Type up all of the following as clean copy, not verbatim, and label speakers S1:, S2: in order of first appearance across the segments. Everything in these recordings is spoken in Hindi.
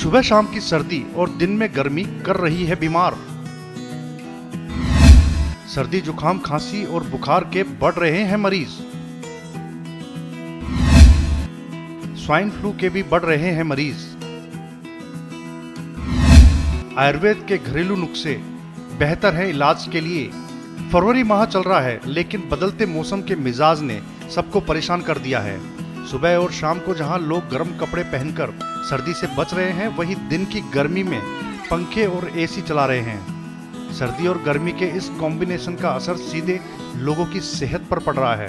S1: सुबह शाम की सर्दी और दिन में गर्मी कर रही है बीमार। सर्दी जुकाम खांसी और बुखार के बढ़ रहे हैं मरीज। स्वाइन फ्लू के भी बढ़ रहे हैं मरीज। आयुर्वेद के घरेलू नुस्खे बेहतर है इलाज के लिए। फरवरी माह चल रहा है, लेकिन बदलते मौसम के मिजाज ने सबको परेशान कर दिया है। सुबह और शाम को जहां लोग गर्म कपड़े पहनकर सर्दी से बच रहे हैं, वहीं दिन की गर्मी में पंखे और एसी चला रहे हैं। सर्दी और गर्मी के इस कॉम्बिनेशन का असर सीधे लोगों की सेहत पर पड़ रहा है,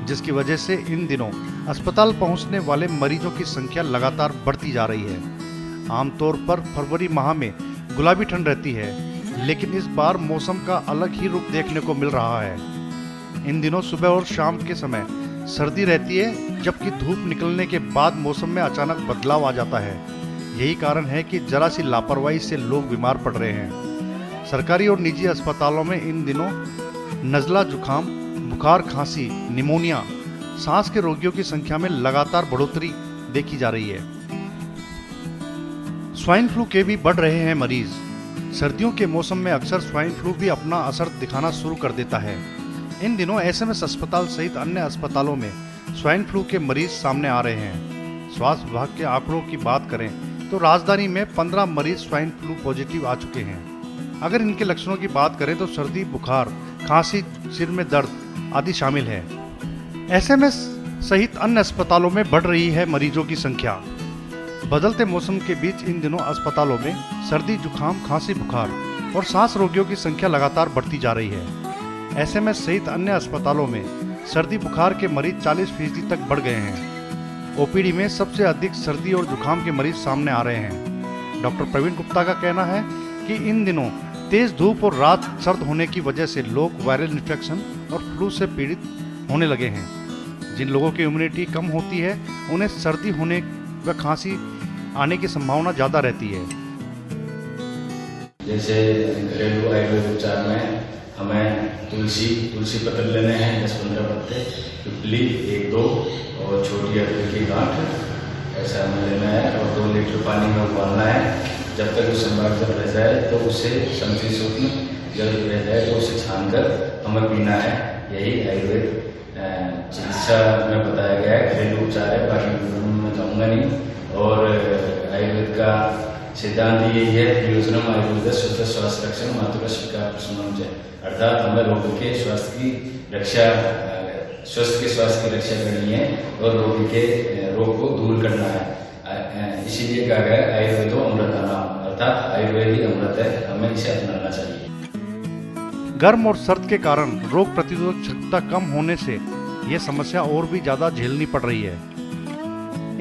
S1: जिसकी वजह से इन दिनों अस्पताल पहुंचने वाले मरीजों की संख्या लगातार बढ़ती जा रही है। आमतौर पर फरवरी माह में गुलाबी ठंड रहती है, लेकिन इस बार मौसम का अलग ही रुख देखने को मिल रहा है। इन दिनों सुबह और शाम के समय सर्दी रहती है, जबकि धूप निकलने के बाद मौसम में अचानक बदलाव आ जाता है। यही कारण है कि जरा सी लापरवाही से लोग बीमार पड़ रहे हैं। सरकारी और निजी अस्पतालों में इन दिनों नज़ला, जुकाम, बुखार, खांसी, निमोनिया, सांस के रोगियों की संख्या में लगातार बढ़ोतरी देखी जा रही है। स्वाइन फ्लू के भी बढ़ रहे हैं मरीज। सर्दियों के मौसम में अक्सर स्वाइन फ्लू भी अपना असर दिखाना शुरू कर देता है। इन दिनों एसएमएस अस्पताल सहित अन्य अस्पतालों में स्वाइन फ्लू के मरीज सामने आ रहे हैं। स्वास्थ्य विभाग के आंकड़ों की बात करें तो राजधानी में 15 मरीज स्वाइन फ्लू पॉजिटिव आ चुके हैं। अगर इनके लक्षणों की बात करें तो सर्दी, बुखार, खांसी, सिर में दर्द आदि शामिल है। एसएमएस सहित अन्य अस्पतालों में बढ़ रही है मरीजों की संख्या। बदलते मौसम के बीच इन दिनों अस्पतालों में सर्दी, जुकाम, खांसी, बुखार और सांस रोगियों की संख्या लगातार बढ़ती जा रही है। एसएमएस सहित अन्य अस्पतालों में सर्दी बुखार के मरीज 40% तक बढ़ गए हैं। ओपीडी में सबसे अधिक सर्दी और जुकाम के मरीज सामने आ रहे हैं। डॉक्टर प्रवीण गुप्ता का कहना है कि इन दिनों तेज धूप और रात सर्द होने की वजह से लोग वायरल इन्फेक्शन और फ्लू से पीड़ित होने लगे हैं। जिन लोगों की इम्यूनिटी कम होती है, उन्हें सर्दी होने व खांसी आने की संभावना ज़्यादा रहती है।
S2: जैसे घरेलू आयुर्वेद उपचार में हमें तुलसी पत्र लेने हैं 10-15 पत्ते, पिपली 1-2 और छोटी अदरक की गांठ ऐसा हमें लेना है और 2 लीटर पानी में उबालना है। जब तक वो संपर्क जब रह जाए तो उसे समशीतोष्ण जल रह जाए तो उसे छानकर हमें पीना है। यही आयुर्वेद चिकित्सा में बताया गया है, घरेलू उपचार है, बाकी में जाऊँगा नहीं। और आयुर्वेद का सिद्धांत यही है, प्रयोजनम आयुर्वेद शुद्ध स्वास्थ्य रक्षण मातृका स्वीकार प्रसन्नम जय, अर्थात हमें रोग के स्वास्थ्य की रक्षा, स्वस्थ के स्वास्थ्य की रक्षा करनी है और रोगी के रोग को दूर करना है। इसीलिए कहा गया आयुर्वेदो अमृतानाम, अर्थात आयुर्वेद ही अमृत है, हमें इसे अपनाना चाहिए।
S1: गर्म और सर्द के कारण रोग प्रतिरोधक क्षमता कम होने से यह समस्या और भी ज्यादा झेलनी पड़ रही है।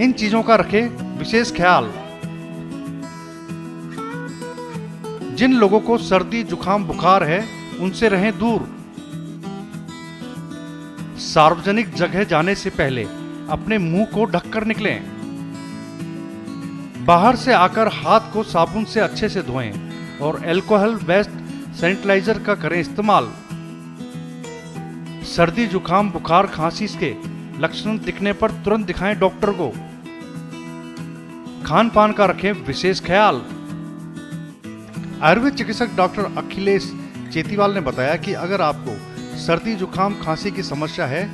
S1: इन चीजों का रखें विशेष ख्याल। जिन लोगों को सर्दी, जुकाम, बुखार है, उनसे रहें दूर। सार्वजनिक जगह जाने से पहले अपने मुंह को ढककर निकलें। बाहर से आकर हाथ को साबुन से अच्छे से धोएं और अल्कोहल बेस्ड सैनिटाइजर का करें इस्तेमाल। सर्दी, जुकाम, बुखार, खांसी के लक्षण दिखने पर तुरंत दिखाएं डॉक्टर को। खान पान का रखें विशेष ख्याल। आयुर्वेद चिकित्सक डॉक्टर अखिलेश चेतीवाल ने बताया कि अगर आपको सर्दी, जुकाम, खांसी की समस्या है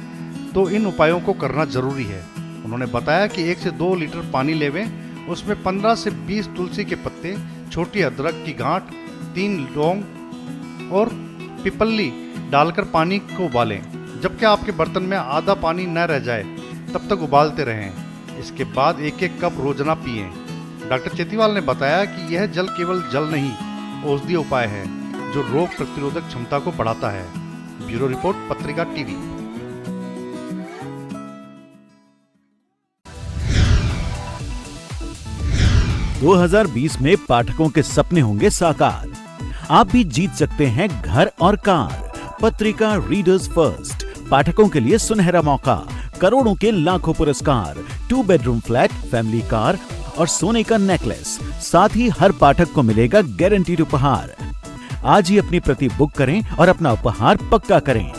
S1: तो इन उपायों को करना जरूरी है। उन्होंने बताया कि 1 से 2 लीटर पानी लेवें, उसमें 15 से 20 तुलसी के पत्ते, छोटी अदरक की गांठ, 3 लौंग और पिपली डालकर पानी को उबालें। जबकि आपके बर्तन में आधा पानी न रह जाए तब तक उबालते रहें। इसके बाद 1-1 कप रोजाना पिएं। डॉक्टर चेतीवाल ने बताया कि यह जल केवल जल नहीं, औषधीय उपाय है जो रोग प्रतिरोधक क्षमता को बढ़ाता है। ब्यूरो रिपोर्ट, पत्रिका टीवी।
S3: – 2020 में पाठकों के सपने होंगे साकार। आप भी जीत सकते हैं घर और कार। पत्रिका रीडर्स फर्स्ट पाठकों के लिए सुनहरा मौका, करोड़ों के लाखों पुरस्कार, 2 बेडरूम फ्लैट, फैमिली कार और सोने का नेकलेस। साथ ही हर पाठक को मिलेगा गारंटीड उपहार। आज ही अपनी प्रति बुक करें और अपना उपहार पक्का करें।